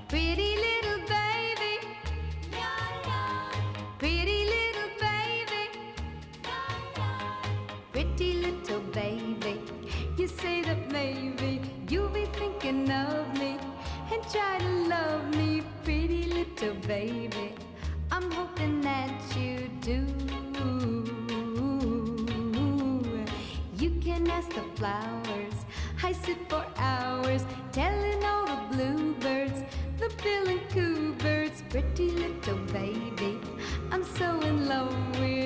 Pretty little baby, pretty little baby, pretty little baby. You say that maybe you'll be thinking of me and try to love me, pretty little baby. I'm hoping that you do. You can ask the flowers, I sit for hours telling all the bluebirds, the bill and coo birds, pretty little baby, I'm so in love with